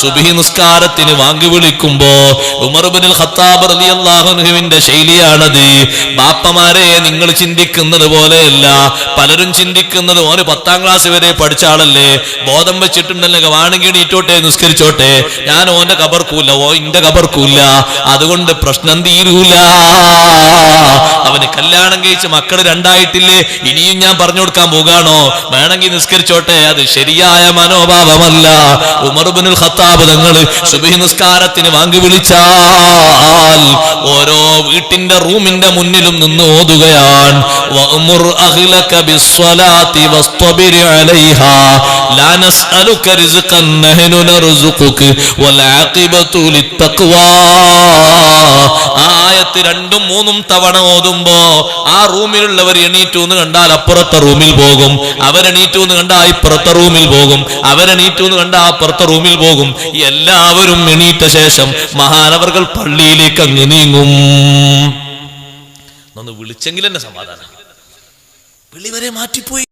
സുബ്ഹി നിസ്കാരത്തിന് വാങ്ങി വിളിക്കുമ്പോ ഉമർ ഇബ്നുൽ ഖത്താബ് റളിയല്ലാഹു അൻഹുവിന്റെ ശൈലിയാണത്. ബാപ്പമാരെ, നിങ്ങൾ ചിന്തിക്കുന്നത് പോലെയല്ല. പലരും ചിന്തിക്കുന്നത് ഓന് 10ാം ക്ലാസ് വരെ പഠിച്ച ആളല്ലേ, ബോധം വെച്ചിട്ടുണ്ടല്ലോ, വാണെങ്കിൽ നീറ്റോട്ടെ, നിസ്കരിച്ചോട്ടെ, ഞാൻ ഓന്റെ കബർക്കൂല്ല, ഓ ഇന്റെ കബർക്കൂല്ല, അതുകൊണ്ട് പ്രശ്നം തീരൂല. അവന് കല്യാണം കഴിച്ച് മക്കള് 2 ആയിട്ടില്ലേ, ഇനിയും ഞാൻ പറഞ്ഞു കൊടുക്കാൻ പോകാണോ, വേണമെങ്കിൽ നിസ്കരിച്ചോട്ടെ, അത് ശരിയായ മനോഭാവമല്ല. ഉമർ ഇബ്നുൽ ഖത്താബ് തങ്ങള് സുബ്ഹി നിസ്കാരത്തിന് വാങ്ങി വിളിച്ചാൽ ഓരോ വീട്ടിന്റെ റൂമിന്റെ മുന്നിലും നിന്ന് ഓതുകയാണ്. വഅ്മുർ അഹ്ലക ബിസ്സലാത്തി വസ്തബിർ അലൈഹാ ലാ നസ്അലുക റിസ്ഖൻ നഹ്നു നർസുഖുക വൽ ആഖിബതു ലിത്തഖ്വാ. ആയത്ത് 2ഉം 3ഉം തവണ ഓതുമ്പോ ആ റൂമിലുള്ളവർ എണീറ്റു എന്ന് കണ്ടാൽ അപ്പുറത്തെ റൂമിൽ പോകും, അവരെണീറ്റു എന്ന് കണ്ടാൽ ഇപ്പുറത്തെ റൂമിൽ പോകും, അവരെണീറ്റു എന്ന് കണ്ടാൽ അപ്പുറത്തെ റൂമിൽ പോകും. എല്ലാവരും എണീറ്റ ശേഷം മഹാനവർകൾ പള്ളിയിലേക്ക് അങ്ങ് നീങ്ങും. ഒന്ന് വിളിച്ചെങ്കിൽ എന്നെ സമാധാനം. വിളി വരെ മാറ്റിപ്പോയി.